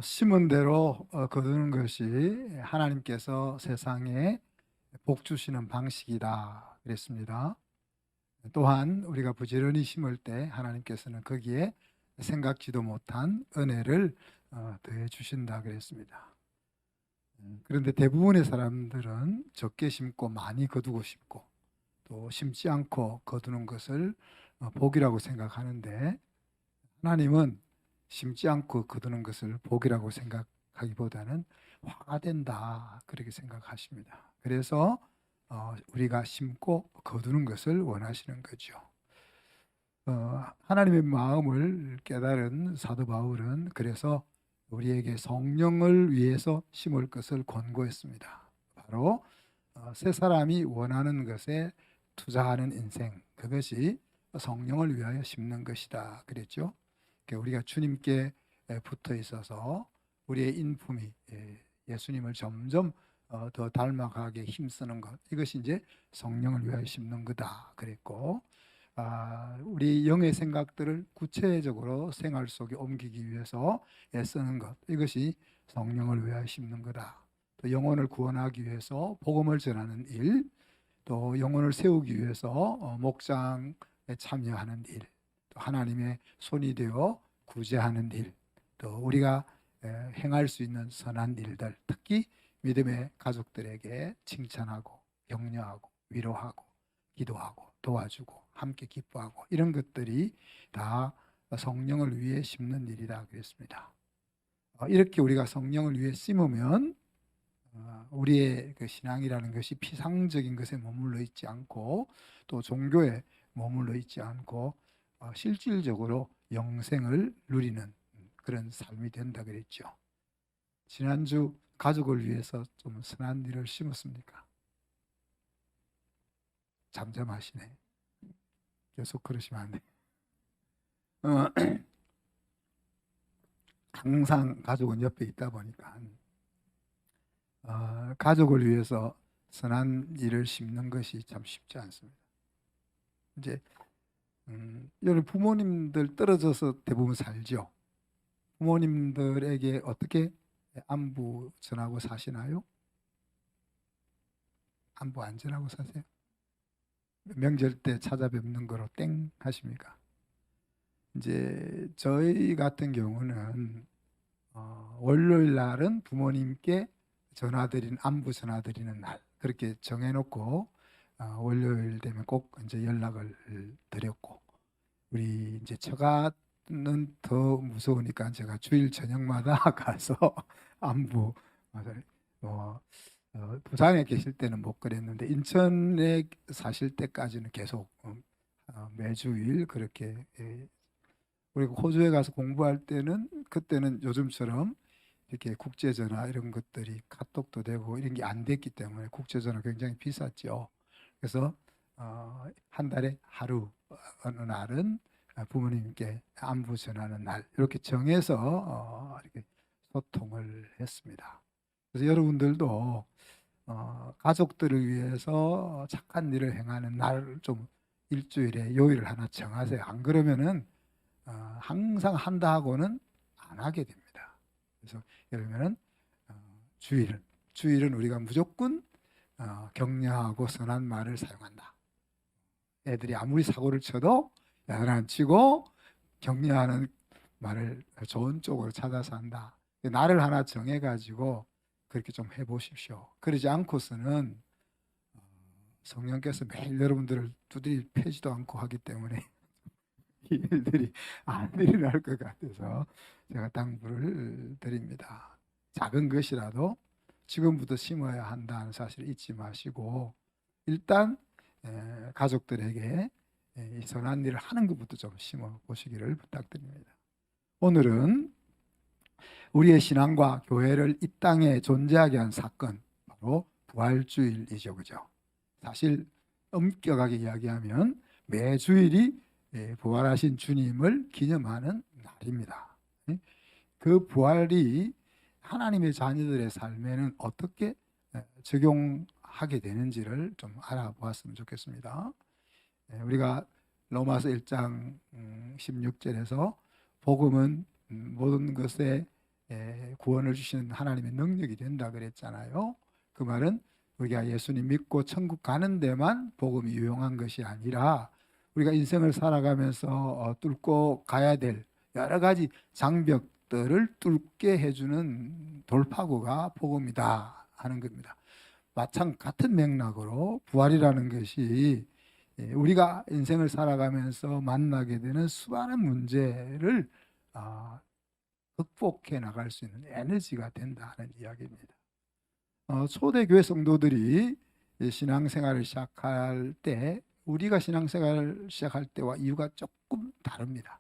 심은 대로 거두는 것이 하나님께서 세상에 복 주시는 방식이다 그랬습니다. 또한 우리가 부지런히 심을 때 하나님께서는 거기에 생각지도 못한 은혜를 더해 주신다 그랬습니다. 그런데 대부분의 사람들은 적게 심고 많이 거두고 싶고 또 심지 않고 거두는 것을 복이라고 생각하는데, 하나님은 심지 않고 거두는 것을 복이라고 생각하기보다는 화가 된다 그렇게 생각하십니다. 그래서 우리가 심고 거두는 것을 원하시는 거죠. 하나님의 마음을 깨달은 사도 바울은 그래서 우리에게 성령을 위해서 심을 것을 권고했습니다. 바로 새 사람이 원하는 것에 투자하는 인생, 그것이 성령을 위하여 심는 것이다 그랬죠. 우리가 주님께 붙어 있어서 우리의 인품이 예수님을 점점 더 닮아가게 힘쓰는 것, 이것이 이제 성령을 위하여 심는 거다 그랬고, 우리 영의 생각들을 구체적으로 생활 속에 옮기기 위해서 애쓰는 것, 이것이 성령을 위하여 심는 거다. 또 영혼을 구원하기 위해서 복음을 전하는 일, 또 영혼을 세우기 위해서 목장에 참여하는 일, 또 하나님의 손이 되어 구제하는 일, 또 우리가 행할 수 있는 선한 일들, 특히 믿음의 가족들에게 칭찬하고 격려하고 위로하고 기도하고 도와주고 함께 기뻐하고, 이런 것들이 다 성령을 위해 심는 일이다 그랬습니다. 이렇게 우리가 성령을 위해 심으면 우리의 그 신앙이라는 것이 피상적인 것에 머물러 있지 않고 또 종교에 머물러 있지 않고 실질적으로 영생을 누리는 그런 삶이 된다 그랬죠. 지난주 가족을 위해서 좀 선한 일을 심었습니까? 잠잠하시네. 계속 그러시면 안 돼. 항상 가족은 옆에 있다 보니까 가족을 위해서 선한 일을 심는 것이 참 쉽지 않습니다. 이제 여러분 부모님들 떨어져서 대부분 살죠. 부모님들에게 어떻게 안부 전하고 사시나요? 안부 안 전하고 사세요? 명절 때 찾아뵙는 거로 땡 하십니까? 이제 저희 같은 경우는 월요일 날은 부모님께 안부 전화드리는 날 그렇게 정해놓고 월요일 되면 꼭 이제 연락을 드렸고, 우리 이제 처가는 더 무서우니까 제가 주일 저녁마다 가서 안부, 부산에 계실 때는 못 그랬는데 인천에 사실 때까지는 계속 매주일 그렇게, 그리고 호주에 가서 공부할 때는 그때는 요즘처럼 이렇게 국제전화 이런 것들이 카톡도 되고 이런 게 안 됐기 때문에 국제전화 굉장히 비쌌죠. 그래서 한 달에 하루 어느 날은 부모님께 안부 전하는 날 이렇게 정해서 이렇게 소통을 했습니다. 그래서 여러분들도 가족들을 위해서 착한 일을 행하는 날을 좀 일주일에 요일을 하나 정하세요. 안 그러면은 항상 한다 하고는 안 하게 됩니다. 그래서 그러면은 주일은 우리가 무조건 격려하고 선한 말을 사용한다. 애들이 아무리 사고를 쳐도 야단치고 격려하는 말을 좋은 쪽으로 찾아서 한다. 날을 하나 정해가지고 그렇게 좀 해보십시오. 그러지 않고서는 성령께서 매일 여러분들을 두드리 패지도 않고 하기 때문에 이 일들이 안 일어날 것 같아서 제가 당부를 드립니다. 작은 것이라도 지금부터 심어야 한다는 사실을 잊지 마시고 일단 가족들에게 이 선한 일을 하는 것부터 좀 심어 보시기를 부탁드립니다. 오늘은 우리의 신앙과 교회를 이 땅에 존재하게 한 사건, 바로 부활주일이죠, 그죠? 사실 엄격하게 이야기하면 매주일이 부활하신 주님을 기념하는 날입니다. 그 부활이 하나님의 자녀들의 삶에는 어떻게 적용하게 되는지를 좀 알아보았으면 좋겠습니다. 우리가 로마서 1장 16절에서 복음은 모든 것에 구원을 주시는 하나님의 능력이 된다 그랬잖아요. 그 말은 우리가 예수님 믿고 천국 가는 데만 복음이 유용한 것이 아니라 우리가 인생을 살아가면서 뚫고 가야 될 여러 가지 장벽들을 뚫게 해주는 돌파구가 복음이다 하는 겁니다. 마찬 같은 맥락으로 부활이라는 것이 우리가 인생을 살아가면서 만나게 되는 수많은 문제를 극복해 나갈 수 있는 에너지가 된다는 이야기입니다. 초대교회 성도들이 신앙생활을 시작할 때 우리가 신앙생활을 시작할 때와 이유가 조금 다릅니다.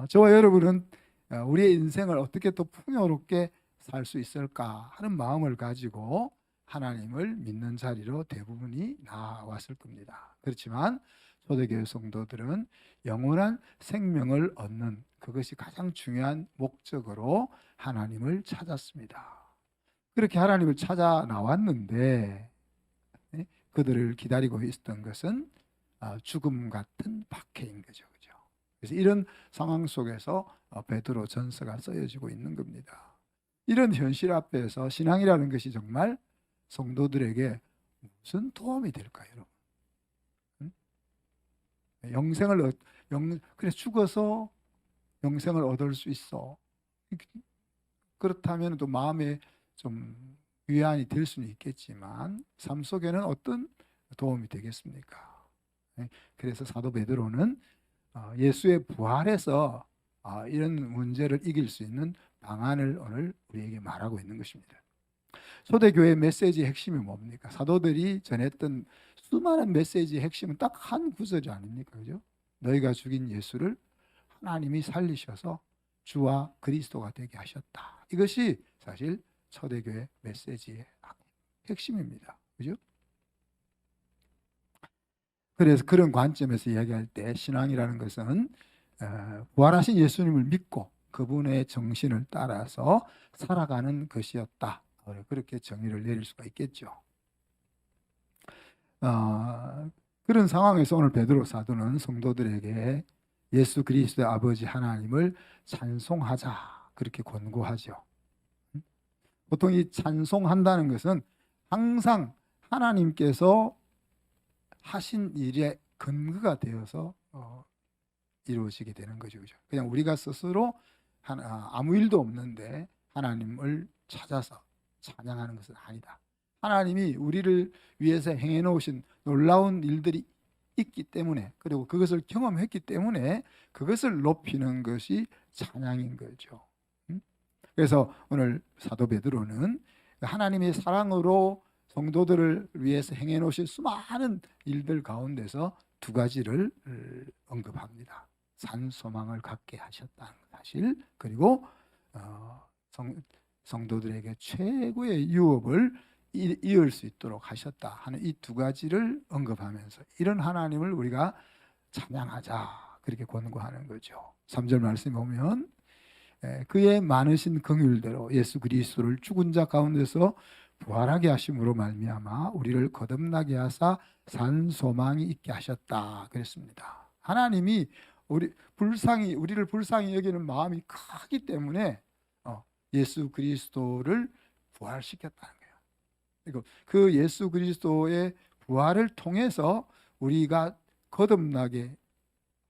저와 여러분은 우리의 인생을 어떻게 더 풍요롭게 살 수 있을까 하는 마음을 가지고 하나님을 믿는 자리로 대부분이 나왔을 겁니다. 그렇지만 초대교회 성도들은 영원한 생명을 얻는 그것이 가장 중요한 목적으로 하나님을 찾았습니다. 그렇게 하나님을 찾아 나왔는데 그들을 기다리고 있었던 것은 죽음 같은 박해인 거죠. 그래서 이런 상황 속에서 베드로 전서가 쓰여지고 있는 겁니다. 이런 현실 앞에서 신앙이라는 것이 정말 성도들에게 무슨 도움이 될까요, 여러분? 그래 죽어서 영생을 얻을 수 있어. 그렇다면 또 마음에 좀 위안이 될 수는 있겠지만 삶 속에는 어떤 도움이 되겠습니까? 그래서 사도 베드로는 예수의 부활에서 이런 문제를 이길 수 있는 방안을 오늘 우리에게 말하고 있는 것입니다. 초대교회 메시지의 핵심이 뭡니까? 사도들이 전했던 수많은 메시지의 핵심은 딱 한 구절이 아닙니까? 그죠? 너희가 죽인 예수를 하나님이 살리셔서 주와 그리스도가 되게 하셨다. 이것이 사실 초대교회 메시지의 핵심입니다. 그죠? 그래서 그런 관점에서 이야기할 때 신앙이라는 것은 부활하신 예수님을 믿고 그분의 정신을 따라서 살아가는 것이었다. 그렇게 정의를 내릴 수가 있겠죠. 그런 상황에서 오늘 베드로 사도는 성도들에게 예수 그리스도의 아버지 하나님을 찬송하자 그렇게 권고하죠. 보통 이 찬송한다는 것은 항상 하나님께서 하신 일의 근거가 되어서 이루어지게 되는 거죠. 그냥 우리가 스스로 아무 일도 없는데 하나님을 찾아서 찬양하는 것은 아니다. 하나님이 우리를 위해서 행해 놓으신 놀라운 일들이 있기 때문에 그리고 그것을 경험했기 때문에 그것을 높이는 것이 찬양인 거죠. 그래서 오늘 사도 베드로는 하나님의 사랑으로 성도들을 위해서 행해 놓으신 수많은 일들 가운데서 두 가지를 언급합니다. 산 소망을 갖게 하셨다는 사실, 그리고 성도들에게 최고의 유업을 이을 수 있도록 하셨다 하는 이 두 가지를 언급하면서 이런 하나님을 우리가 찬양하자 그렇게 권고하는 거죠. 3절 말씀에 보면 그의 많으신 긍휼대로 예수 그리스도를 죽은 자 가운데서 부활하게 하심으로 말미암아 우리를 거듭나게 하사 산 소망이 있게 하셨다 그랬습니다. 하나님이 우리를 불쌍히 여기는 마음이 크기 때문에 예수 그리스도를 부활시켰다는 거예요. 그리고 그 예수 그리스도의 부활을 통해서 우리가 거듭나게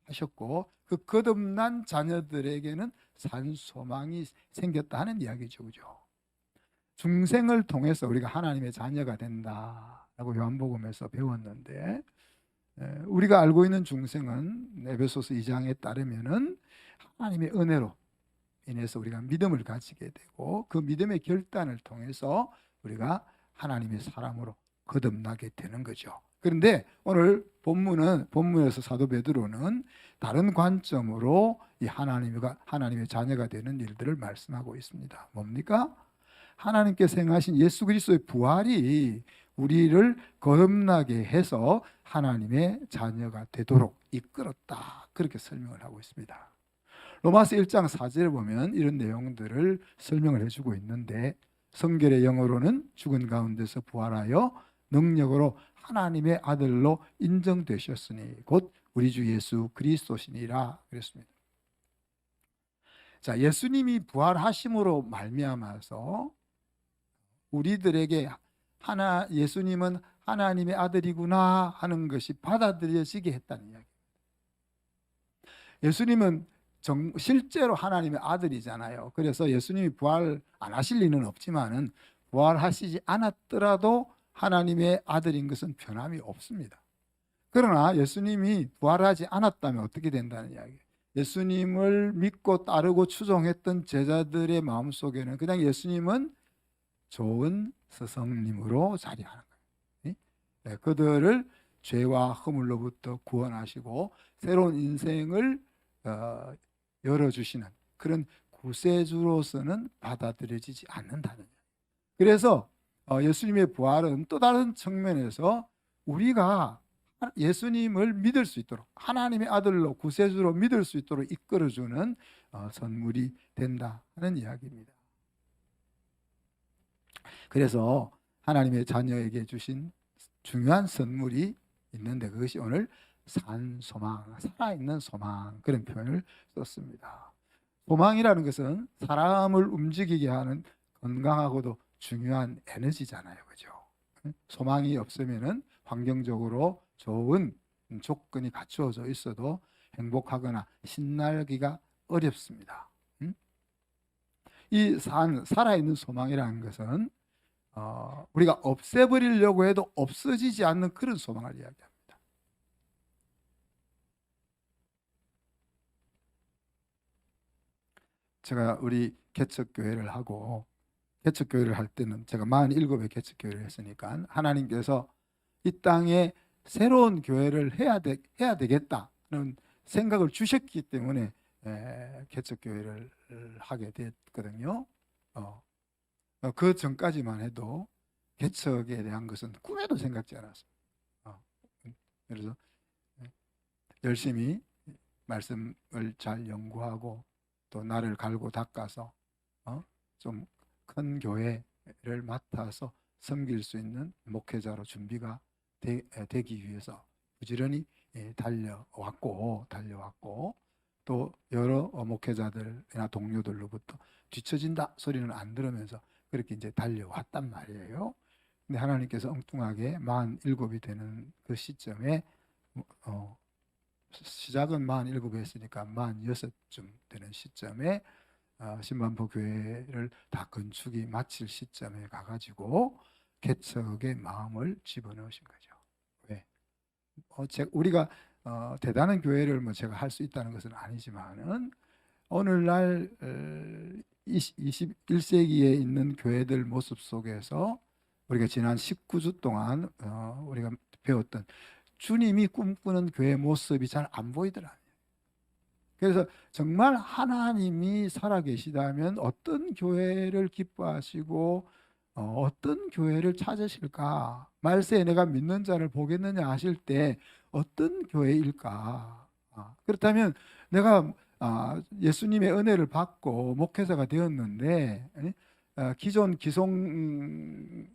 하셨고 그 거듭난 자녀들에게는 산 소망이 생겼다는 이야기죠. 그죠? 중생을 통해서 우리가 하나님의 자녀가 된다라고 요한복음에서 배웠는데 우리가 알고 있는 중생은 에베소서 2장에 따르면은 하나님의 은혜로 인해서 우리가 믿음을 가지게 되고 그 믿음의 결단을 통해서 우리가 하나님의 사람으로 거듭나게 되는 거죠. 그런데 오늘 본문에서 사도 베드로는 다른 관점으로 이 하나님의 자녀가 되는 일들을 말씀하고 있습니다. 뭡니까? 하나님께서 행하신 예수 그리스도의 부활이 우리를 거듭나게 해서 하나님의 자녀가 되도록 이끌었다. 그렇게 설명을 하고 있습니다. 로마서 1장 4절에 보면 이런 내용들을 설명을 해주고 있는데 성결의 영어로는 죽은 가운데서 부활하여 능력으로 하나님의 아들로 인정되셨으니 곧 우리 주 예수 그리스도시니라 그랬습니다. 자, 예수님이 부활하심으로 말미암아서 우리들에게 예수님은 하나님의 아들이구나 하는 것이 받아들여지게 했다는 이야기. 예수님은 실제로 하나님의 아들이잖아요. 그래서 예수님이 부활 안 하실 리는 없지만은 부활하시지 않았더라도 하나님의 아들인 것은 변함이 없습니다. 그러나 예수님이 부활하지 않았다면 어떻게 된다는 이야기예요. 예수님을 믿고 따르고 추종했던 제자들의 마음속에는 그냥 예수님은 좋은 스승님으로 자리하는 거예요. 네, 그들을 죄와 허물로부터 구원하시고 새로운 인생을 열어주시는 그런 구세주로서는 받아들여지지 않는다는 거예요. 그래서 예수님의 부활은 또 다른 측면에서 우리가 예수님을 믿을 수 있도록 하나님의 아들로 구세주로 믿을 수 있도록 이끌어주는 선물이 된다는 이야기입니다. 그래서 하나님의 자녀에게 주신 중요한 선물이 있는데 그것이 오늘 산소망, 살아있는 소망 그런 표현을 썼습니다. 소망이라는 것은 사람을 움직이게 하는 건강하고도 중요한 에너지잖아요. 그죠? 소망이 없으면은 환경적으로 좋은 조건이 갖추어져 있어도 행복하거나 신나기가 어렵습니다. 이 살아있는 소망이라는 것은 우리가 없애버리려고 해도 없어지지 않는 그런 소망을 이야기합니다. 제가 우리 개척교회를 하고 개척교회를 할 때는 제가 47의 개척교회를 했으니까 하나님께서 이 땅에 새로운 교회를 해야 되겠다는 생각을 주셨기 때문에 개척교회를 하게 됐거든요. 그 전까지만 해도 개척에 대한 것은 꿈에도 생각지 않았어요. 그래서 열심히 말씀을 잘 연구하고 또 나를 갈고 닦아서 좀 큰 교회를 맡아서 섬길 수 있는 목회자로 준비가 되기 위해서 부지런히 달려왔고 또 여러 목회자들이나 동료들로부터 뒤처진다 소리는 안 들으면서 그렇게 이제 달려왔단 말이에요. 근데 하나님께서 엉뚱하게 47이 되는 그 시점에 시작은 47에 했으니까 46쯤 되는 시점에 신만포 교회를 다 건축이 마칠 시점에 가가지고 개척의 마음을 집어넣으신 거죠. 왜? 우리가 대단한 교회를 뭐 제가 할 수 있다는 것은 아니지만은 오늘날 21세기에 있는 교회들 모습 속에서 우리가 지난 19주 동안 우리가 배웠던 주님이 꿈꾸는 교회 모습이 잘 안 보이더라. 그래서 정말 하나님이 살아계시다면 어떤 교회를 기뻐하시고 어떤 교회를 찾으실까? 말세에 내가 믿는 자를 보겠느냐 하실 때 어떤 교회일까? 그렇다면 내가 예수님의 은혜를 받고 목회자가 되었는데 기존 기성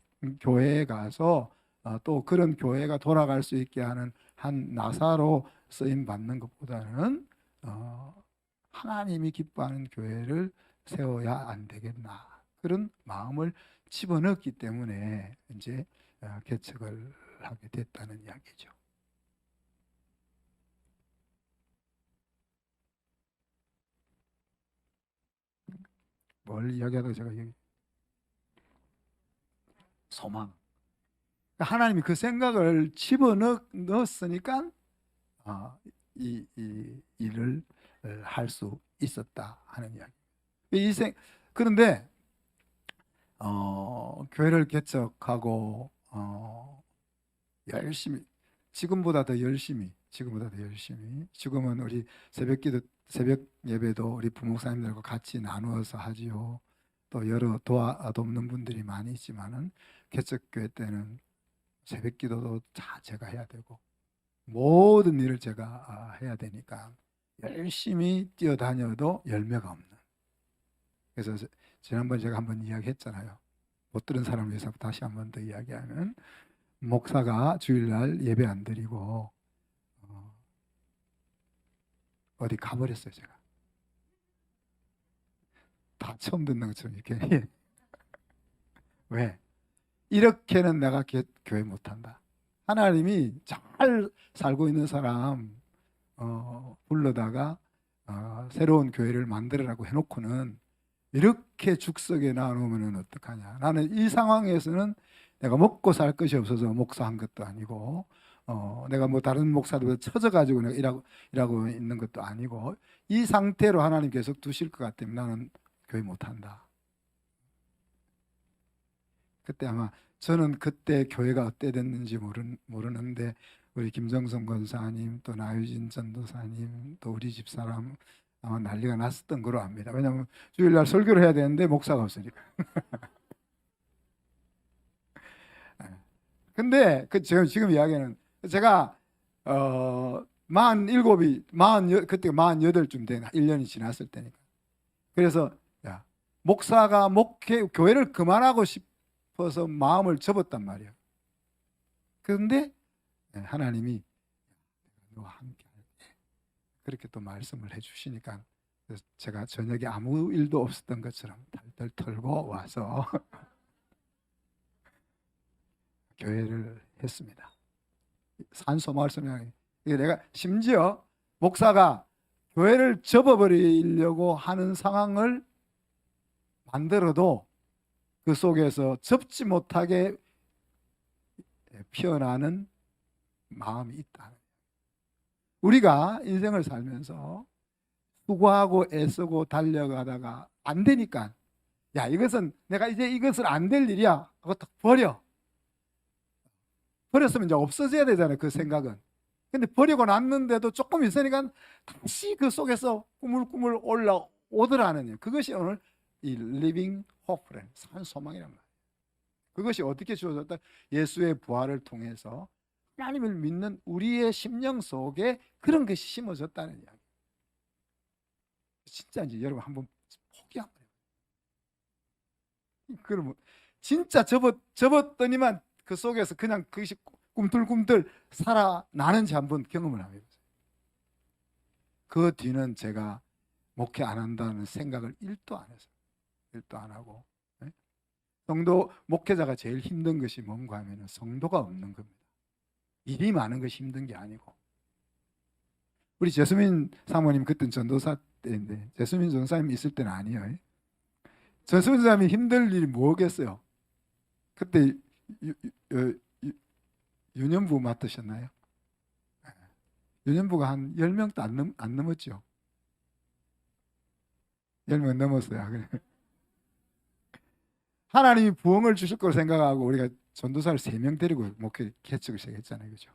교회에 가서 또 그런 교회가 돌아갈 수 있게 하는 한 나사로 쓰임 받는 것보다는 하나님이 기뻐하는 교회를 세워야 안 되겠나 그런 마음을 집어넣기 때문에 이제 개척을 하게 됐다는 이야기죠. 뭘 이야기하다가 제가 소망. 하나님이 그 생각을 집어넣었으니까 이 일을 할 수 있었다 하는 이야기. 그런데 교회를 개척하고 열심히 지금보다 더 열심히 지금은 우리 새벽 예배도 우리 부목사님들과 같이 나누어서 하지요. 또 여러 돕는 분들이 많이 있지만은 개척교회 때는 새벽 기도도 다 제가 해야 되고 모든 일을 제가 해야 되니까 열심히 뛰어다녀도 열매가 없는. 그래서 지난번 제가 한번 이야기했잖아요. 못 들은 사람을 위해서 다시 한번 더 이야기하면 목사가 주일날 예배 안 드리고 어디 가버렸어요. 제가 다 처음 듣는 것처럼 이렇게. 왜? 이렇게는 내가 교회 못한다. 하나님이 잘 살고 있는 사람 불러다가 새로운 교회를 만들으라고 해놓고는 이렇게 죽석에 놔놓으면 어떡하냐. 나는 이 상황에서는 내가 먹고 살 것이 없어서 목사한 것도 아니고 내가 뭐 다른 목사들보다 처져가지고 내가 일하고 있는 것도 아니고 이 상태로 하나님 계속 두실 것 같으면 나는 교회 못한다. 그때 아마 저는 그때 교회가 어때 됐는지 모르는데 우리 김정성 권사님 또 나유진 전도사님 또 우리 집사람 아마 난리가 났었던 거로 압니다. 왜냐하면 주일날 설교를 해야 되는데 목사가 없으니까. 근데 지금 이야기는 제가 47이 그때 48쯤 된 1년이 지났을 때니까. 그래서 야, 목사가 교회를 그만하고 싶어서 마음을 접었단 말이에요. 그런데 하나님이 너와 함께 할게 그렇게 또 말씀을 해주시니까 제가 저녁에 아무 일도 없었던 것처럼 탈탈 털고 와서 교회를 했습니다. 산소마을 소명이 내가 심지어 목사가 교회를 접어버리려고 하는 상황을 만들어도 그 속에서 접지 못하게 피어나는 마음이 있다. 우리가 인생을 살면서 수고하고 애쓰고 달려가다가 안 되니까 야 이것은 내가 이제 이것을 안 될 일이야 하고 딱 버렸으면 이제 없어져야 되잖아요. 그 생각은. 근데 버리고 났는데도 조금 있으니까 다시 그 속에서 꾸물꾸물 올라오더라는 그것이 오늘 이 living hope, 산 소망이란 말이에요. 그것이 어떻게 주어졌다? 예수의 부활을 통해서 하나님을 믿는 우리의 심령 속에 그런 것이 심어졌다는 이야기. 진짜인지 여러분 한번 포기 한번 해봐요. 그러면 진짜 접었더니만 그 속에서 그냥 그것이 꿈틀꿈틀 살아나는지 한번 경험을 한번 해보세요. 그 뒤는 제가 목회 안 한다는 생각을 1도 안 했어요. 1도 안 하고. 성도 목회자가 제일 힘든 것이 뭔가 하면 성도가 없는 겁니다. 일이 많은 것이 힘든 게 아니고. 우리 제수민 사모님 그때는 전도사 때인데 제수민 전사님 있을 때는 아니에요. 제수민 사람이 힘들 일이 뭐겠어요? 그때 유년부 맡으셨나요? 유년부가 한 10명도 안 넘었죠. 10명 넘었어요. 하나님이 부흥을 주실 걸 생각하고 우리가 전도사를 3명 데리고 목회 개척을 시작했잖아요. 그죠?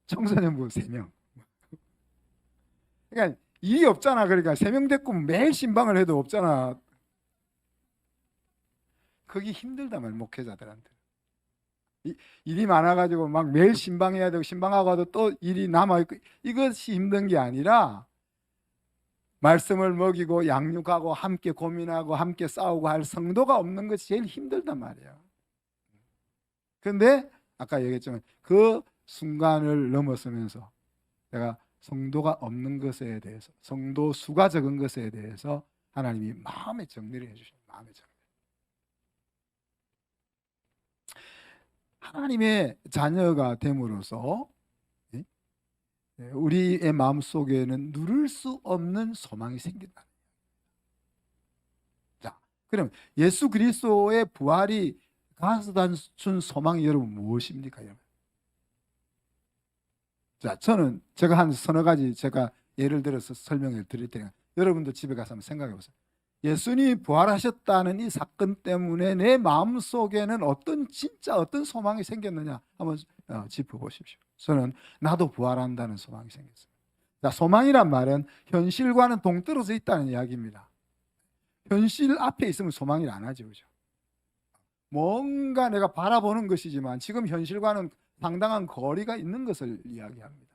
청소년부 3명. 그러니까 일이 없잖아. 그러니까 3명 데리고 매일 신방을 해도 없잖아. 그게 힘들단 말이에요. 목회자들한테. 일이 많아가지고 막 매일 신방해야 되고 신방하고 와도 또 일이 남아있고 이것이 힘든 게 아니라 말씀을 먹이고 양육하고 함께 고민하고 함께 싸우고 할 성도가 없는 것이 제일 힘들단 말이에요. 그런데 아까 얘기했지만 그 순간을 넘어서면서 내가 성도가 없는 것에 대해서 성도 수가 적은 것에 대해서 하나님이 마음의 정리를 해주셔요. 마음의 정리. 하나님의 자녀가 됨으로써 우리의 마음속에는 누릴 수 없는 소망이 생긴다. 자, 그럼 예수 그리스도의 부활이 가져다 준 소망이 여러분 무엇입니까? 여러분? 자, 저는 제가 한 서너 가지 제가 예를 들어서 설명을 드릴 테니까 여러분도 집에 가서 한번 생각해 보세요. 예수님이 부활하셨다는 이 사건 때문에 내 마음속에는 진짜 어떤 소망이 생겼느냐 한번 짚어보십시오. 저는 나도 부활한다는 소망이 생겼어요. 자, 소망이란 말은 현실과는 동떨어져 있다는 이야기입니다. 현실 앞에 있으면 소망을 안 하죠. 그죠? 뭔가 내가 바라보는 것이지만 지금 현실과는 상당한 거리가 있는 것을 이야기합니다.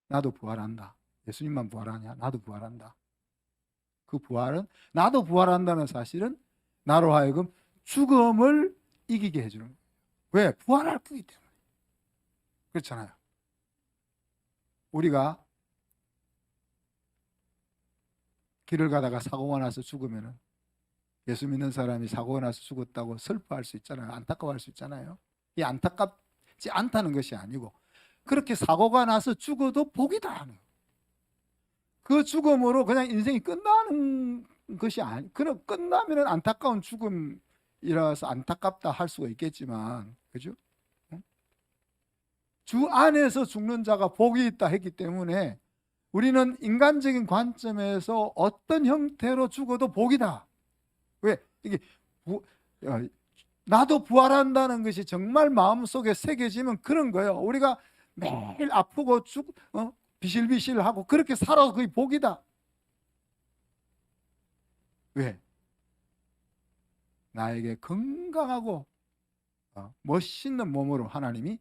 나도 부활한다. 예수님만 부활하냐? 나도 부활한다. 그 부활은 나도 부활한다는 사실은 나로 하여금 죽음을 이기게 해주는 거예요. 왜? 부활할 거기 때문에. 그렇잖아요. 우리가 길을 가다가 사고가 나서 죽으면은 예수 믿는 사람이 사고가 나서 죽었다고 슬퍼할 수 있잖아요. 안타까워할 수 있잖아요. 이 안타깝지 않다는 것이 아니고 그렇게 사고가 나서 죽어도 복이다 하는 거예요. 그 죽음으로 그냥 인생이 끝나는 것이 아니. 그럼 끝나면은 안타까운 죽음이라서 안타깝다 할 수가 있겠지만, 그죠? 주 안에서 죽는 자가 복이 있다 했기 때문에 우리는 인간적인 관점에서 어떤 형태로 죽어도 복이다. 왜? 이게 나도 부활한다는 것이 정말 마음속에 새겨지면 그런 거예요. 우리가 매일 아프고 비실비실하고 그렇게 살아도 그게 복이다. 왜? 나에게 건강하고 멋있는 몸으로 하나님이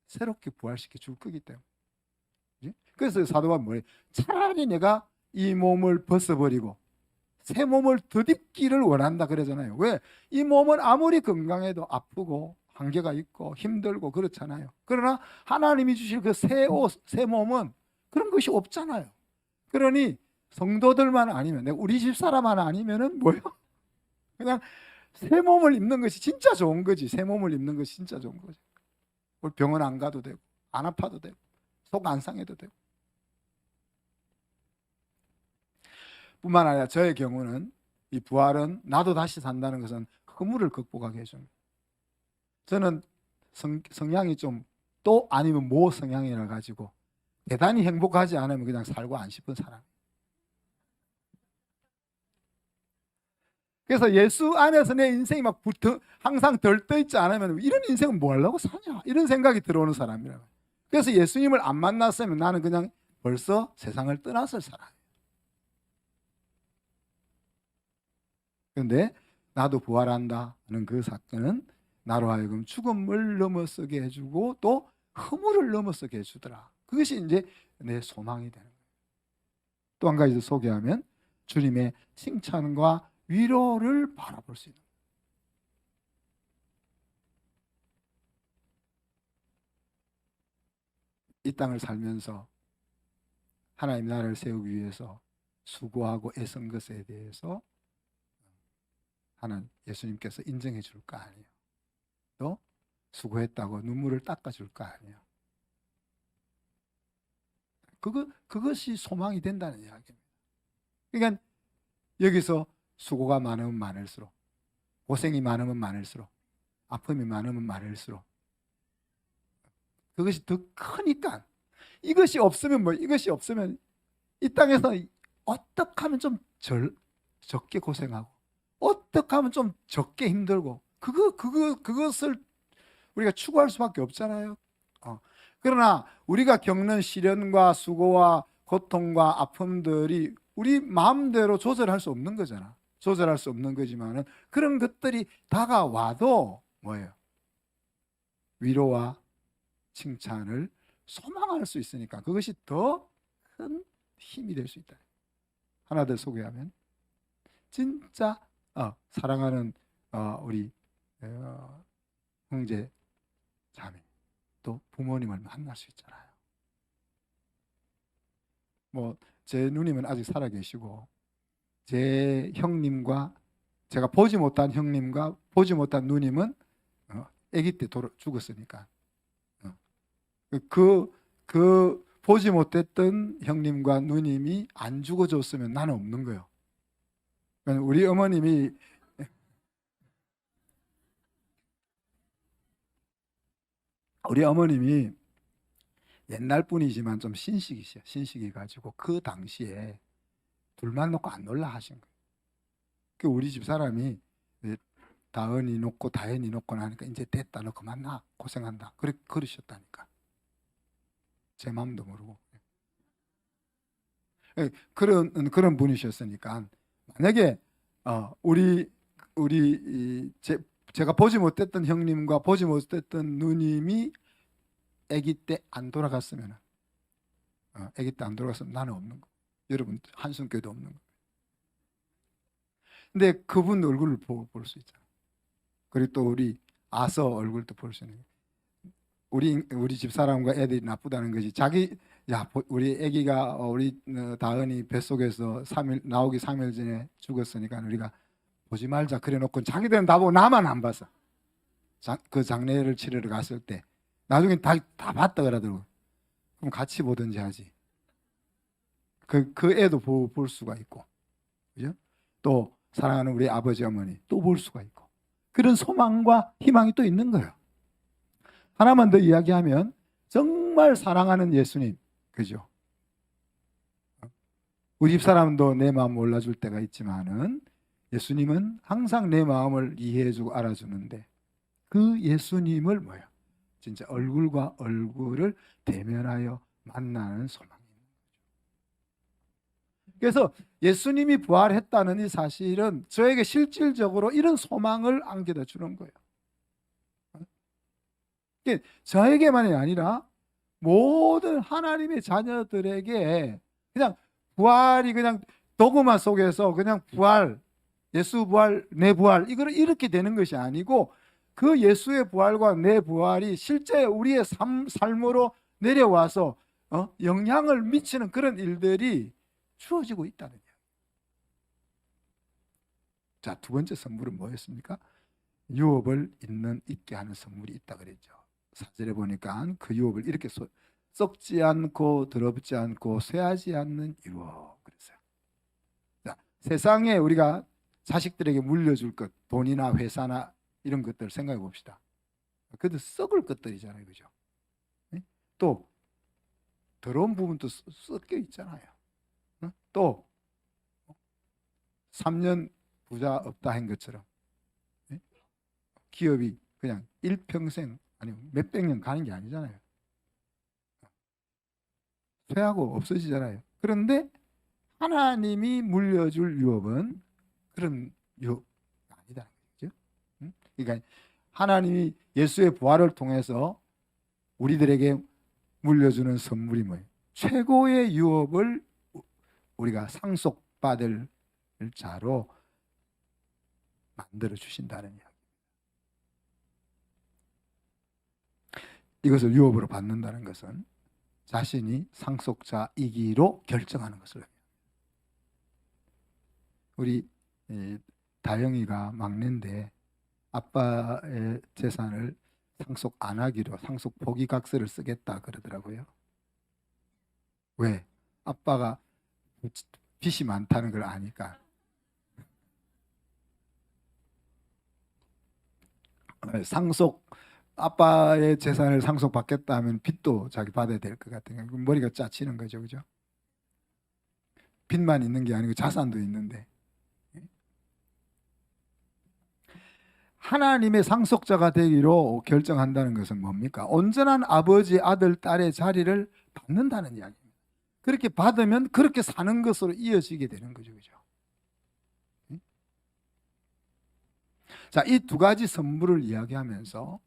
새롭게 부활시켜 줄 거기 때문에. 그래서 사도가 뭐예요? 차라리 내가 이 몸을 벗어버리고 새 몸을 덧입기를 원한다 그러잖아요. 왜? 이 몸은 아무리 건강해도 아프고 한계가 있고 힘들고 그렇잖아요. 그러나 하나님이 주실 그 새 옷, 새 몸은 그런 것이 없잖아요. 그러니 성도들만 아니면, 우리 집 사람만 아니면은 뭐예요? 그냥 새 몸을 입는 것이 진짜 좋은 거지. 새 몸을 입는 것이 진짜 좋은 거지. 우리 병원 안 가도 되고, 안 아파도 되고, 속 안 상해도 되고. 뿐만 아니라 저의 경우는 이 부활은 나도 다시 산다는 것은 허물을 극복하게 해줍니다. 저는 성향이 좀 또 아니면 모 성향이라 가지고 대단히 행복하지 않으면 그냥 살고 안 싶은 사람. 그래서 예수 안에서 내 인생이 막 항상 들떠 있지 않으면 이런 인생은 뭐 하려고 사냐 이런 생각이 들어오는 사람이라고. 그래서 예수님을 안 만났으면 나는 그냥 벌써 세상을 떠났을 사람. 그런데 나도 부활한다는 그 사건은 나로 하여금 죽음을 넘어서게 해주고 또 허물을 넘어서게 해주더라. 그것이 이제 내 소망이 되는 거예요. 또 한 가지 더 소개하면 주님의 칭찬과 위로를 바라볼 수 있는 거예요. 이 땅을 살면서 하나님 나라를 세우기 위해서 수고하고 애쓴 것에 대해서 하나님 예수님께서 인정해 줄 거 아니에요. 또 수고했다고 눈물을 닦아줄 거 아니에요. 그것이 소망이 된다는 이야기입니다. 그러니까 여기서 수고가 많으면 많을수록, 고생이 많으면 많을수록, 아픔이 많으면 많을수록 그것이 더 크니까 이것이 없으면 이것이 없으면 이 땅에서 어떻게 하면 좀 적게 고생하고 어떻게 하면 좀 적게 힘들고 그것을 우리가 추구할 수밖에 없잖아요. 그러나 우리가 겪는 시련과 수고와 고통과 아픔들이 우리 마음대로 조절할 수 없는 거잖아. 조절할 수 없는 거지만은 그런 것들이 다가와도 뭐예요? 위로와 칭찬을 소망할 수 있으니까 그것이 더 큰 힘이 될 수 있다. 하나 더 소개하면 진짜 사랑하는 우리 형제 자매 또 부모님을 만날 수 있잖아요. 뭐 제 누님은 아직 살아 계시고 제 형님과 제가 보지 못한 형님과 보지 못한 누님은 아기 때 죽었으니까 그 보지 못했던 형님과 누님이 안 죽어줬으면 나는 없는 거예요. 우리 어머님이 옛날 분이지만 좀 신식이시요. 신식이 가지고 그 당시에 둘만 놓고 안 놀라 하신 거예요. 그 우리 집 사람이 다은이 놓고 다현이 놓고 나니까 이제 됐다 너 그만 나 고생한다 그러셨다니까. 제 마음도 모르고 그런 분이셨으니까 만약에 제가 보지 못했던 형님과 보지 못했던 누님이 아기 때 안 돌아갔으면 나는 없는 거. 여러분 한숨께도 없는 거. 근데 그분 얼굴을 볼 수 있잖아. 그리고 또 우리 아서 얼굴도 볼 수 있는. 우리 집 사람과 애들이 나쁘다는 것이 야, 우리 아기가 우리 다은이 뱃속에서 3일 나오기 3일 전에 죽었으니까 우리가 보지 말자 그래 놓고 자기들은 다 보고 나만 안 봤어. 그 장례를 치르러 갔을 때 나중에 다 봤다 그러더라고. 그럼 같이 보든지 하지. 그 애도 볼 수가 있고, 그죠? 또 사랑하는 우리 아버지 어머니 또 볼 수가 있고, 그런 소망과 희망이 또 있는 거예요. 하나만 더 이야기하면 정말 사랑하는 예수님, 그죠? 우리 집사람도 내 마음 몰라줄 때가 있지만은 예수님은 항상 내 마음을 이해해주고 알아주는데, 그 예수님을 뭐야? 진짜 얼굴과 얼굴을 대면하여 만나는 소망이 있는 거죠. 그래서 예수님이 부활했다는 이 사실은 저에게 실질적으로 이런 소망을 안겨다 주는 거예요. 저에게만이 아니라 모든 하나님의 자녀들에게 그냥 부활이 그냥 도그마 속에서 그냥 부활, 예수 부활, 내 부활 이거를 이렇게 되는 것이 아니고, 그 예수의 부활과 내 부활이 실제 우리의 삶으로 내려와서 영향을 미치는 그런 일들이 주어지고 있다는 이야기. 자, 두 번째 선물은 뭐였습니까? 유업을 있게 하는 선물이 있다 그랬죠. 4절에 보니까 그 유업을 이렇게 썩지 않고 더럽지 않고 쇠하지 않는 유업 그랬어요. 자, 세상에 우리가 자식들에게 물려줄 것, 돈이나 회사나 이런 것들 생각해 봅시다. 그래도 썩을 것들이잖아요, 그죠? 네? 또 더러운 부분도 섞여 있잖아요. 또 3년 부자 없다 한 것처럼 기업이 그냥 일평생 아니면 몇백 년 가는 게 아니잖아요. 쇠하고 없어지잖아요. 그런데 하나님이 물려줄 유업은 그런 유업 아니다. 그죠? 그러니까 하나님이 예수의 부활을 통해서 우리들에게 물려주는 선물이 뭐예요? 최고의 유업을 우리가 상속받을 자로 만들어 주신다는 이야기. 이것을 유업으로 받는다는 것은 자신이 상속자이기로 결정하는 것을. 우리 다영이가 막내인데 아빠의 재산을 상속 안 하기로 상속 포기각서를 쓰겠다 그러더라고요. 왜? 아빠가 빚이 많다는 걸 아니까. 아빠의 재산을 상속받겠다 하면 빚도 자기 받아야 될 것 같은 거. 머리가 짜치는 거죠, 그죠? 빚만 있는 게 아니고 자산도 있는데. 하나님의 상속자가 되기로 결정한다는 것은 뭡니까? 온전한 아버지, 아들, 딸의 자리를 받는다는 이야기입니다. 그렇게 받으면 그렇게 사는 것으로 이어지게 되는 거죠, 그죠? 자, 이 두 가지 선물을 이야기하면서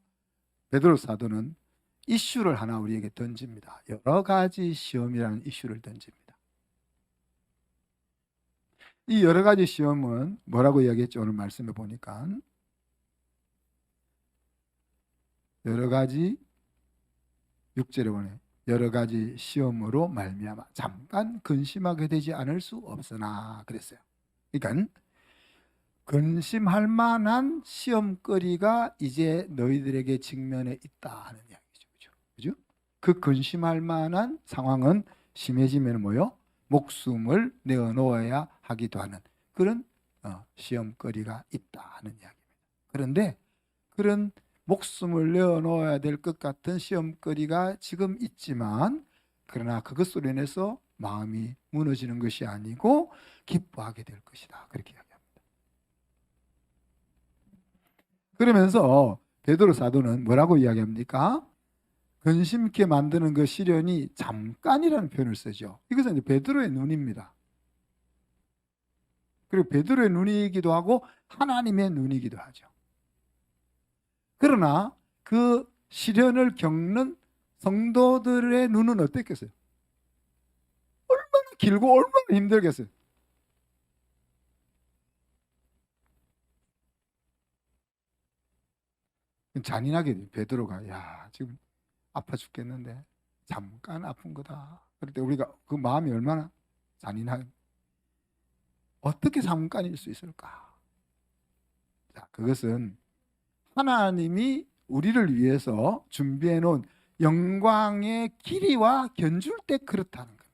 베드로 사도는 이슈를 하나 우리에게 던집니다. 여러 가지 시험이라는 이슈를 던집니다. 이 여러 가지 시험은 뭐라고 이야기했죠? 오늘 말씀해 보니까 여러 가지 6절에 보네. 여러 가지 시험으로 말미암아 잠깐 근심하게 되지 않을 수 없으나 그랬어요. 그러니까 근심할 만한 시험거리가 이제 너희들에게 직면해 있다 하는 이야기죠. 그죠? 그 근심할 만한 상황은 심해지면 뭐요? 목숨을 내어놓아야 하기도 하는 그런 시험거리가 있다 하는 이야기입니다. 그런데 그런 목숨을 내어놓아야 될 것 같은 시험거리가 지금 있지만, 그러나 그것으로 인해서 마음이 무너지는 것이 아니고 기뻐하게 될 것이다. 그렇게 이야기합니다. 그러면서 베드로 사도는 뭐라고 이야기합니까? 근심 있게 만드는 그 시련이 잠깐이라는 표현을 쓰죠. 이것은 이제 베드로의 눈입니다. 그리고 베드로의 눈이기도 하고 하나님의 눈이기도 하죠. 그러나 그 시련을 겪는 성도들의 눈은 어땠겠어요? 얼마나 길고 얼마나 힘들겠어요? 잔인하게 베드로가 야 지금 아파 죽겠는데 잠깐 아픈 거다. 그럴 때 우리가 그 마음이 얼마나 잔인한, 어떻게 잠깐일 수 있을까? 자, 그것은 하나님이 우리를 위해서 준비해 놓은 영광의 길이와 견줄 때 그렇다는 겁니다.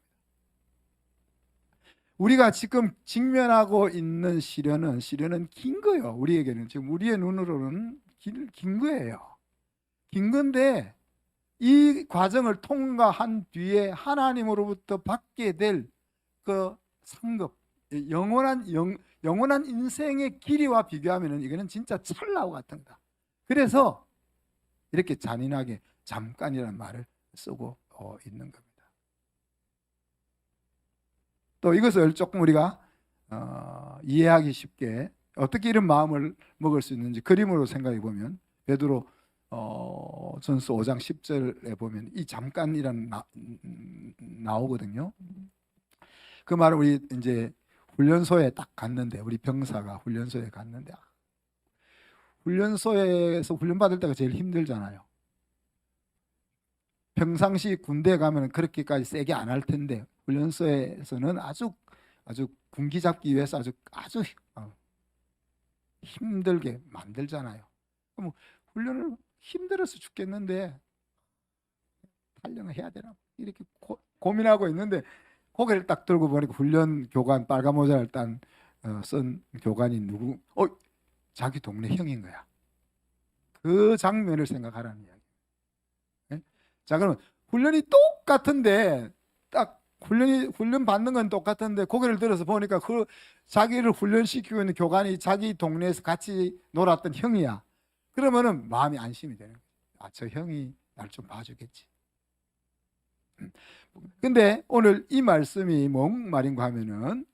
우리가 지금 직면하고 있는 시련은 긴 거예요. 우리에게는 지금 우리의 눈으로는 긴 거예요. 긴 건데 이 과정을 통과한 뒤에 하나님으로부터 받게 될 그 상급, 영원한 인생의 길이와 비교하면 이거는 진짜 찰나와 같은 거다. 그래서 이렇게 잔인하게 잠깐이라는 말을 쓰고 있는 겁니다. 또 이것을 조금 우리가 이해하기 쉽게 어떻게 이런 마음을 먹을 수 있는지 그림으로 생각해 보면, 베드로 전서 5장 10절에 보면 이 잠깐이라는 나오거든요. 그 말은 우리 이제 훈련소에 딱 갔는데, 우리 병사가 훈련소에 갔는데, 훈련소에서 훈련 받을 때가 제일 힘들잖아요. 평상시 군대에 가면 그렇게까지 세게 안 할 텐데 훈련소에서는 아주 군기 잡기 위해서 아주 힘들게 만들잖아요. 그럼 훈련을 힘들어서 죽겠는데 단련을 해야 되나 이렇게 고민하고 있는데, 고개를 딱 들고 보니까 훈련 교관, 빨간 모자를 쓴 교관이 누구? 자기 동네 형인 거야. 그 장면을 생각하라는 이야기. 네? 자, 그러면 훈련이 똑같은데, 딱 훈련 받는 건 똑같은데 고개를 들어서 보니까 그 자기를 훈련시키고 있는 교관이 자기 동네에서 같이 놀았던 형이야. 그러면은 마음이 안심이 되는 거야. 아, 저 형이 날 좀 봐주겠지. 근데 오늘 이 말씀이 뭔 말인가 하면은,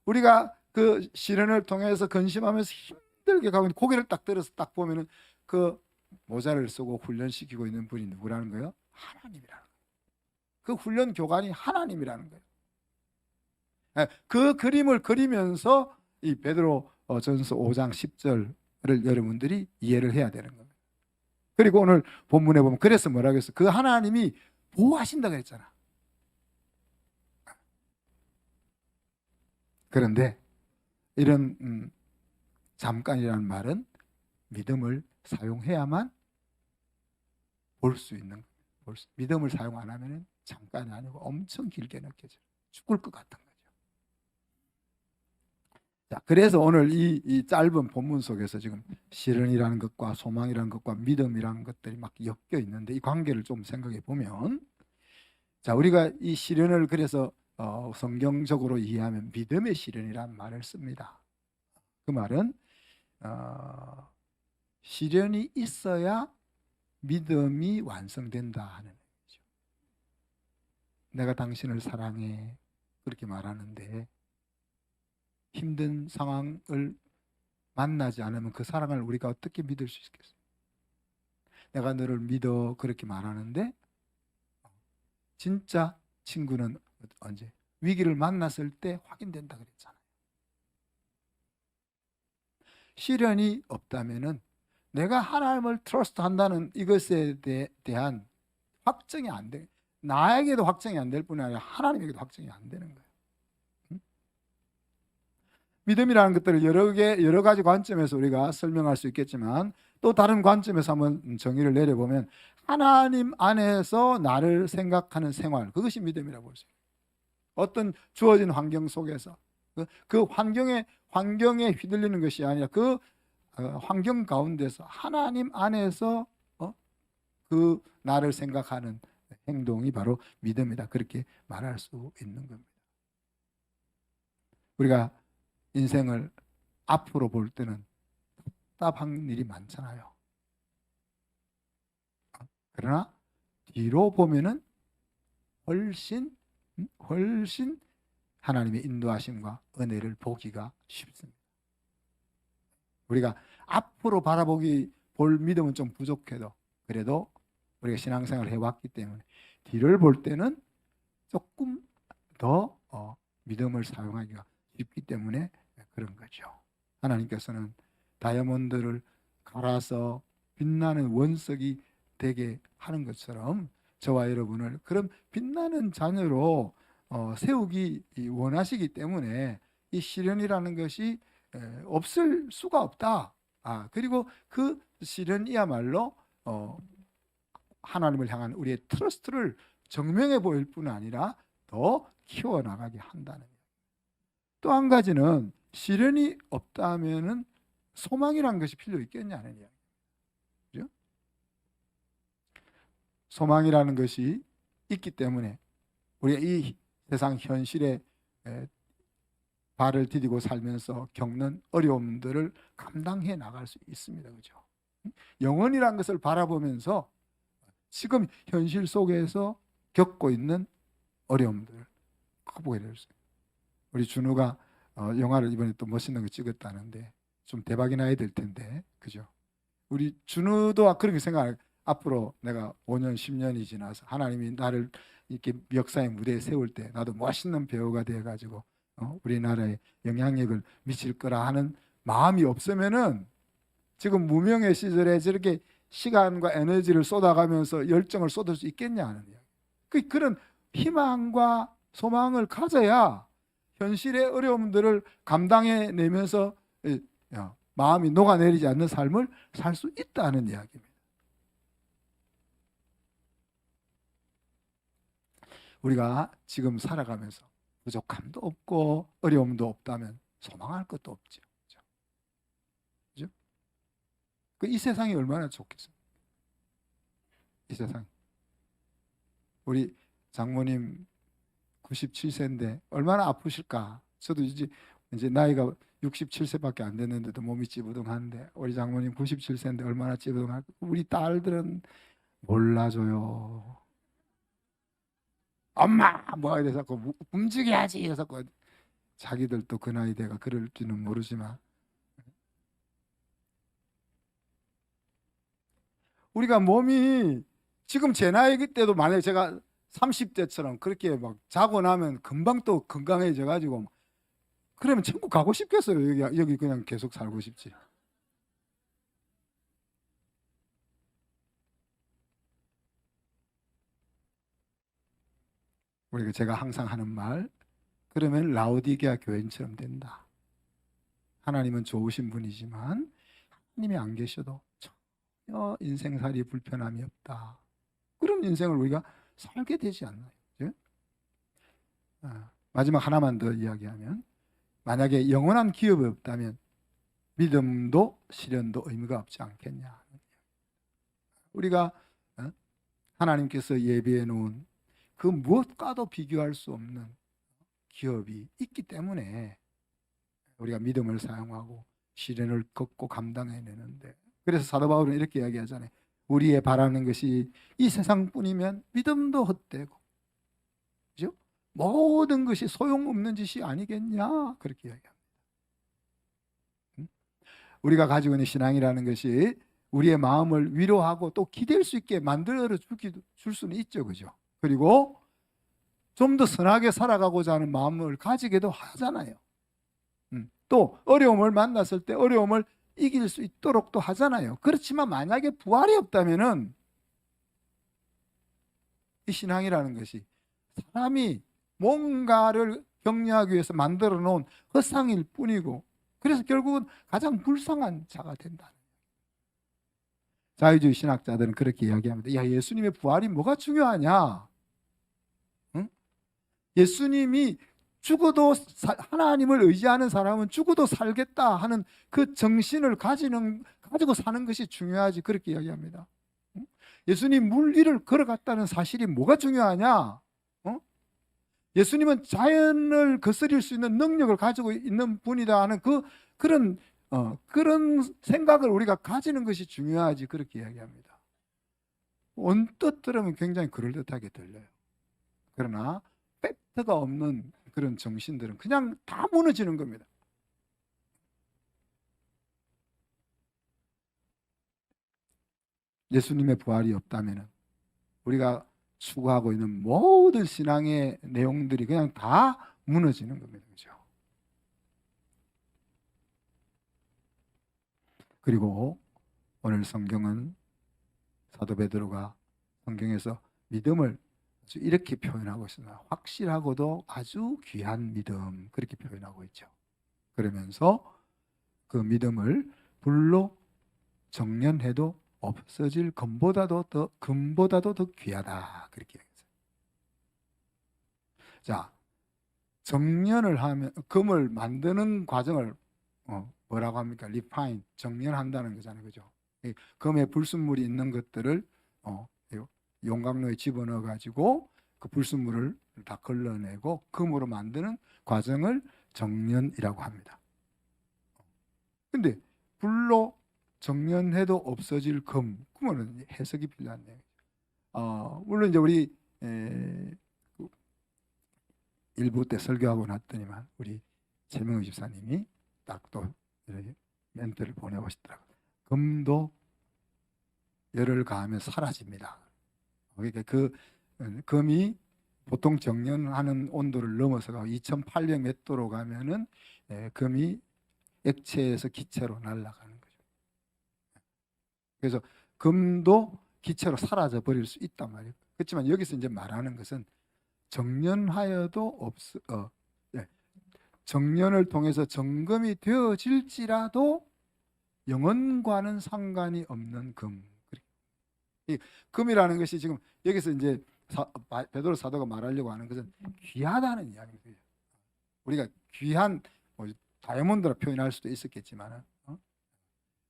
우리가 그 시련을 통해서 근심하면서 힘들게 가고 있는, 고개를 딱 들어서 딱 보면은 그 모자를 쓰고 훈련시키고 있는 분이 누구라는 거예요? 하나님이라는 거예요. 그 훈련 교관이 하나님이라는 거예요. 그 그림을 그리면서 이 베드로 전서 5장 10절을 여러분들이 이해를 해야 되는 겁니다. 그리고 오늘 본문에 보면 그래서 뭐라고 했어? 그 하나님이 보호하신다고 했잖아. 그런데 이런 잠깐이라는 말은 믿음을 사용해야만 볼 수 있는, 믿음을 사용 안 하면 잠깐이 아니고 엄청 길게 느껴져요. 죽을 것 같은 거죠. 자, 그래서 오늘 이 짧은 본문 속에서 지금 시련이라는 것과 소망이라는 것과 믿음이라는 것들이 막 엮여 있는데, 이 관계를 좀 생각해 보면, 자, 우리가 이 시련을 그래서 성경적으로 이해하면 믿음의 시련이라는 말을 씁니다. 그 말은 시련이 있어야 믿음이 완성된다 하는 거죠. 내가 당신을 사랑해 그렇게 말하는데 힘든 상황을 만나지 않으면 그 사랑을 우리가 어떻게 믿을 수 있겠어요? 내가 너를 믿어 그렇게 말하는데 진짜 친구는 언제? 위기를 만났을 때 확인된다 그랬잖아요. 시련이 없다면은 내가 하나님을 트러스트 한다는 이것에 대한 확정이 안 돼. 나에게도 확정이 안 될 뿐 아니라 하나님에게도 확정이 안 되는 거예요. 응? 믿음이라는 것들을 여러 가지 관점에서 우리가 설명할 수 있겠지만, 또 다른 관점에서 한번 정의를 내려보면 하나님 안에서 나를 생각하는 생활, 그것이 믿음이라고 볼 수 있어요. 어떤 주어진 환경 속에서 그 환경에 휘둘리는 것이 아니라 그 환경 가운데서 하나님 안에서 그 나를 생각하는 행동이 바로 믿음이다, 그렇게 말할 수 있는 겁니다. 우리가 인생을 앞으로 볼 때는 답답한 일이 많잖아요. 그러나 뒤로 보면은 훨씬 하나님의 인도하심과 은혜를 보기가 쉽습니다. 우리가 앞으로 볼 믿음은 좀 부족해도 그래도 우리가 신앙생활을 해왔기 때문에 뒤를 볼 때는 조금 더 믿음을 사용하기가 쉽기 때문에 그런 거죠. 하나님께서는 다이아몬드를 갈아서 빛나는 원석이 되게 하는 것처럼 저와 여러분을 그런 빛나는 자녀로 세우기 원하시기 때문에 이 시련이라는 것이 없을 수가 없다. 그리고 그 시련이야말로 하나님을 향한 우리의 트러스트를 증명해 보일 뿐 아니라 더 키워나가게 한다는 거예요. 또 한 가지는 시련이 없다면은 소망이라는 것이 필요 있겠냐는 이야기. 그죠? 소망이라는 것이 있기 때문에 우리가 이 세상 현실에 발을 디디고 살면서 겪는 어려움들을 감당해 나갈 수 있습니다. 그죠? 영원이라는 것을 바라보면서 지금 현실 속에서 겪고 있는 어려움들을 극복해 낼 수 있어요. 우리 준우가 영화를 이번에 또 멋있는 거 찍었다는데 좀 대박이 나야 될 텐데, 그죠? 우리 준우도 그렇게 생각해요. 앞으로 내가 5년, 10년이 지나서 하나님이 나를 이렇게 역사의 무대에 세울 때 나도 멋있는 배우가 되어가지고 우리나라에 영향력을 미칠 거라 하는 마음이 없으면은 지금 무명의 시절에 저렇게 시간과 에너지를 쏟아가면서 열정을 쏟을 수 있겠냐 하는 이야기. 그런 희망과 소망을 가져야 현실의 어려움들을 감당해내면서 마음이 녹아내리지 않는 삶을 살 수 있다는 이야기입니다. 우리가 지금 살아가면서 부족함도 없고 어려움도 없다면 소망할 것도 없죠. 그죠? 이 세상이 얼마나 좋겠어요. 이 세상. 우리 장모님 97세인데 얼마나 아프실까. 저도 이제 나이가 67세밖에 안 됐는데도 몸이 찌부둥한데 우리 장모님 97세인데 얼마나 찌부둥할까. 우리 딸들은 몰라줘요. 엄마 뭐 이래서 움직여야지 이래서 자기들도 그 나이 대가 그럴지는 모르지만 우리가 몸이 지금 제 나이기 때도 만약에 제가 30대처럼 그렇게 막 자고 나면 금방 또 건강해져 가지고 그러면 천국 가고 싶겠어요. 여기 그냥 계속 살고 싶지. 우리가 제가 항상 하는 말, 그러면 라오디게아 교인처럼 된다. 하나님은 좋으신 분이지만 하나님이 안 계셔도 전혀 인생살이 불편함이 없다. 그런 인생을 우리가 살게 되지 않나요? 그죠? 마지막 하나만 더 이야기하면 만약에 영원한 기업이 없다면 믿음도 시련도 의미가 없지 않겠냐. 우리가 하나님께서 예비해 놓은 그 무엇과도 비교할 수 없는 기업이 있기 때문에 우리가 믿음을 사용하고 시련을 겪고 감당해내는데, 그래서 사도 바울은 이렇게 이야기하잖아요. 우리의 바라는 것이 이 세상뿐이면 믿음도 헛되고, 그죠? 모든 것이 소용없는 짓이 아니겠냐, 그렇게 이야기합니다. 우리가 가지고 있는 신앙이라는 것이 우리의 마음을 위로하고 또 기댈 수 있게 만들어 줄 수는 있죠, 그죠? 그리고 좀 더 선하게 살아가고자 하는 마음을 가지게도 하잖아요. 또 어려움을 만났을 때 어려움을 이길 수 있도록 또 하잖아요. 그렇지만 만약에 부활이 없다면은 이 신앙이라는 것이 사람이 뭔가를 격려하기 위해서 만들어 놓은 허상일 뿐이고, 그래서 결국은 가장 불쌍한 자가 된다. 자유주의 신학자들은 그렇게 이야기합니다. 야, 예수님의 부활이 뭐가 중요하냐? 응? 예수님이 죽어도 하나님을 의지하는 사람은 죽어도 살겠다 하는 그 정신을 가지고 사는 것이 중요하지, 그렇게 이야기합니다. 예수님 물 위를 걸어갔다는 사실이 뭐가 중요하냐? 예수님은 자연을 거스릴 수 있는 능력을 가지고 있는 분이다 하는 그런 생각을 우리가 가지는 것이 중요하지, 그렇게 이야기합니다. 언뜻 들으면 굉장히 그럴듯하게 들려요. 그러나 팩트가 없는 그런 정신들은 그냥 다 무너지는 겁니다. 예수님의 부활이 없다면 우리가 추구하고 있는 모든 신앙의 내용들이 그냥 다 무너지는 겁니다. 그렇죠? 그리고 오늘 성경은 사도 베드로가 성경에서 믿음을 이렇게 표현하고 있습니다. 확실하고도 아주 귀한 믿음, 그렇게 표현하고 있죠. 그러면서 그 믿음을 불로 정련해도 없어질 금보다도 더 귀하다, 그렇게 얘기했어요. 자, 정련을 하면 금을 만드는 과정을 뭐라고 합니까? 리파인, 정련한다는 거잖아요, 그죠? 이 금에 불순물이 있는 것들을 용광로에 집어넣어 가지고 그 불순물을 다 걸러내고 금으로 만드는 과정을 정련이라고 합니다. 근데 불로 정련해도 없어질 금, 그러면 해석이 필요한데요. 물론 이제 우리 일부 때 설교하고 났더니만 우리 최명우 집사님이 딱 또 멘트를 보내오시더라고요. 금도 열을 가하면 사라집니다. 그러니까 그 금이 보통 정련하는 온도를 넘어서가 2800 몇 도로 가면은 금이 액체에서 기체로 날아가는 거죠. 그래서 금도 기체로 사라져 버릴 수 있단 말이에요. 그렇지만 여기서 이제 말하는 것은 정련하여도 정련을 통해서 점검이 되어질지라도 영혼과는 상관이 없는 금. 이 금이라는 것이 지금 여기서 이제 베드로 사도가 말하려고 하는 것은 귀하다는 이야기입니다. 우리가 귀한 다이아몬드라 표현할 수도 있었겠지만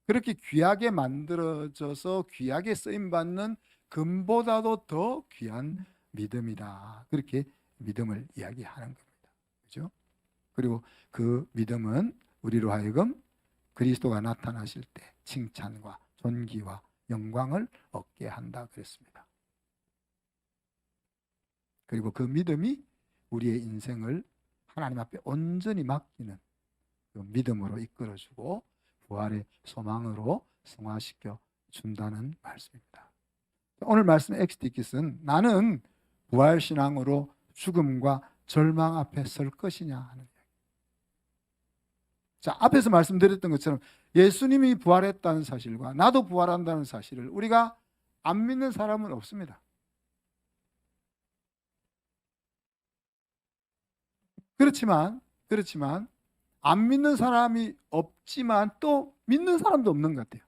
그렇게 귀하게 만들어져서 귀하게 쓰임 받는 금보다도 더 귀한 믿음이다. 그렇게 믿음을 이야기하는 겁니다. 그렇죠? 그리고 그 믿음은 우리로 하여금 그리스도가 나타나실 때 칭찬과 존귀와 영광을 얻게 한다 그랬습니다. 그리고 그 믿음이 우리의 인생을 하나님 앞에 온전히 맡기는 그 믿음으로 이끌어주고 부활의 소망으로 승화시켜 준다는 말씀입니다. 오늘 말씀 엑스티키스는 나는 부활신앙으로 죽음과 절망 앞에 설 것이냐 하는 이야기. 자, 앞에서 말씀드렸던 것처럼 예수님이 부활했다는 사실과 나도 부활한다는 사실을 우리가 안 믿는 사람은 없습니다. 그렇지만 안 믿는 사람이 없지만 또 믿는 사람도 없는 것 같아요.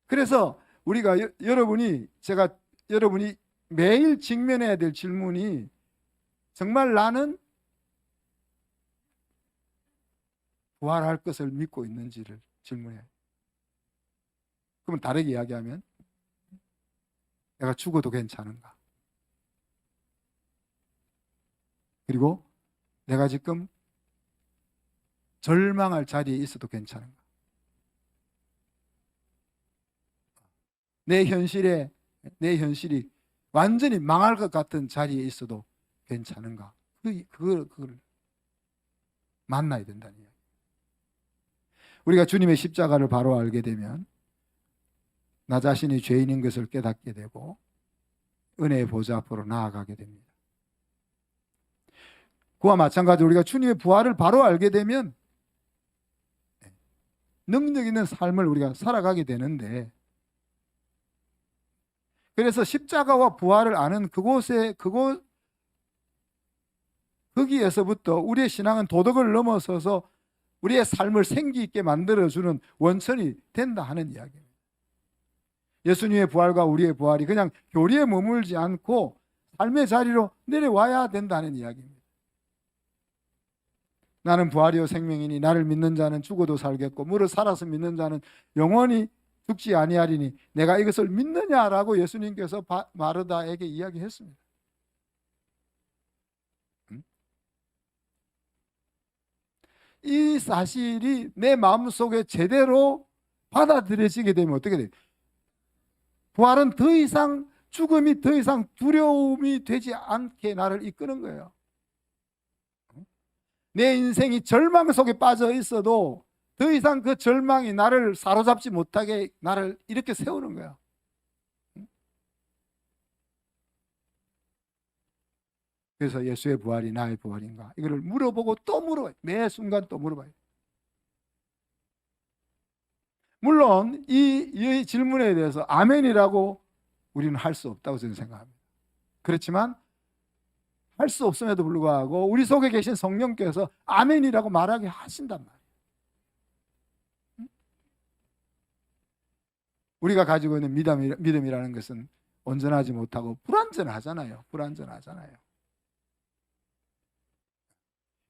그래서 우리가 여러분이 매일 직면해야 될 질문이 정말 나는 부활할 것을 믿고 있는지를 질문해요. 그러면 다르게 이야기하면 내가 죽어도 괜찮은가? 그리고 내가 지금 절망할 자리에 있어도 괜찮은가? 내 현실이 완전히 망할 것 같은 자리에 있어도 괜찮은가? 그걸 만나야 된다는 이야기. 우리가 주님의 십자가를 바로 알게 되면 나 자신이 죄인인 것을 깨닫게 되고 은혜의 보좌 앞으로 나아가게 됩니다. 그와 마찬가지로 우리가 주님의 부활을 바로 알게 되면 능력 있는 삶을 우리가 살아가게 되는데, 그래서 십자가와 부활을 아는 거기에서부터 우리의 신앙은 도덕을 넘어서서 우리의 삶을 생기 있게 만들어주는 원천이 된다 하는 이야기입니다. 예수님의 부활과 우리의 부활이 그냥 교리에 머물지 않고 삶의 자리로 내려와야 된다는 이야기입니다. 나는 부활이요 생명이니 나를 믿는 자는 죽어도 살겠고 무릇 살아서 믿는 자는 영원히 죽지 아니하리니 내가 이것을 믿느냐라고 예수님께서 마르다에게 이야기했습니다. 이 사실이 내 마음속에 제대로 받아들여지게 되면 어떻게 돼요? 부활은 더 이상 죽음이 더 이상 두려움이 되지 않게 나를 이끄는 거예요. 내 인생이 절망 속에 빠져 있어도 더 이상 그 절망이 나를 사로잡지 못하게 나를 이렇게 세우는 거야. 그래서 예수의 부활이 나의 부활인가? 이거를 물어보고 또 물어봐요. 매 순간 또 물어봐요. 물론 이 질문에 대해서 아멘이라고 우리는 할 수 없다고 저는 생각합니다. 그렇지만 할 수 없음에도 불구하고 우리 속에 계신 성령께서 아멘이라고 말하게 하신단 말이에요. 우리가 가지고 있는 믿음이라는 것은 온전하지 못하고 불완전하잖아요.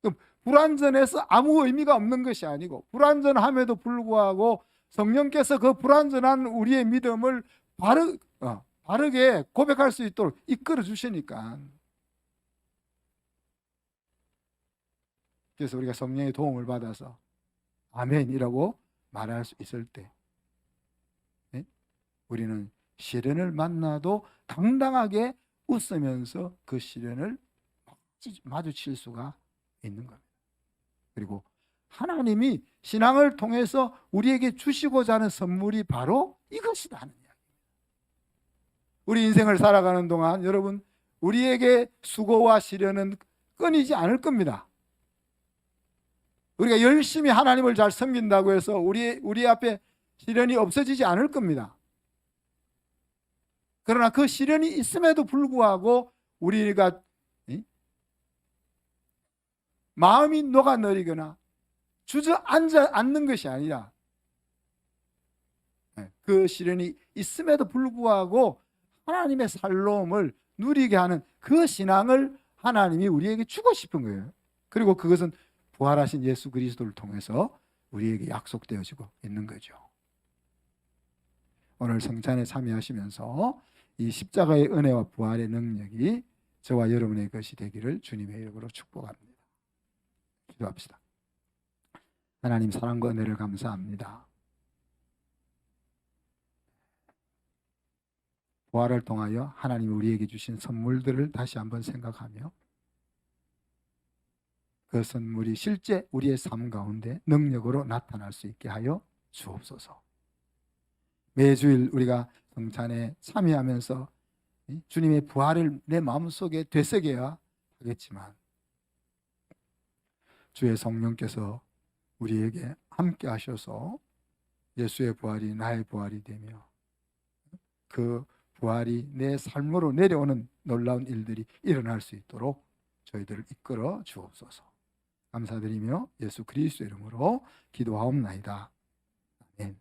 그럼 불완전해서 아무 의미가 없는 것이 아니고, 불완전함에도 불구하고 성령께서 그 불완전한 우리의 믿음을 바르게 고백할 수 있도록 이끌어 주시니까, 그래서 우리가 성령의 도움을 받아서 아멘이라고 말할 수 있을 때, 우리는 시련을 만나도 당당하게 웃으면서 그 시련을 마주칠 수가 있는 겁니다. 그리고 하나님이 신앙을 통해서 우리에게 주시고자 하는 선물이 바로 이것이다 하는 이야기입니다. 우리 인생을 살아가는 동안 여러분, 우리에게 수고와 시련은 끊이지 않을 겁니다. 우리가 열심히 하나님을 잘 섬긴다고 해서 우리 앞에 시련이 없어지지 않을 겁니다. 그러나 그 시련이 있음에도 불구하고 우리가 마음이 녹아내리거나 주저앉아 앉는 것이 아니라, 그 시련이 있음에도 불구하고 하나님의 살로움을 누리게 하는 그 신앙을 하나님이 우리에게 주고 싶은 거예요. 그리고 그것은 부활하신 예수 그리스도를 통해서 우리에게 약속되어지고 있는 거죠. 오늘 성찬에 참여하시면서 이 십자가의 은혜와 부활의 능력이 저와 여러분의 것이 되기를 주님의 이름으로 축복합니다. 기도합시다. 하나님, 사랑과 은혜를 감사합니다. 부활을 통하여 하나님이 우리에게 주신 선물들을 다시 한번 생각하며 그 선물이 실제 우리의 삶 가운데 능력으로 나타날 수 있게 하여 주옵소서. 매주일 우리가 성찬에 참여하면서 주님의 부활을 내 마음속에 되새겨야 하겠지만, 주의 성령께서 우리에게 함께 하셔서 예수의 부활이 나의 부활이 되며 그 부활이 내 삶으로 내려오는 놀라운 일들이 일어날 수 있도록 저희들을 이끌어 주옵소서. 감사드리며 예수 그리스도 이름으로 기도하옵나이다. 아멘.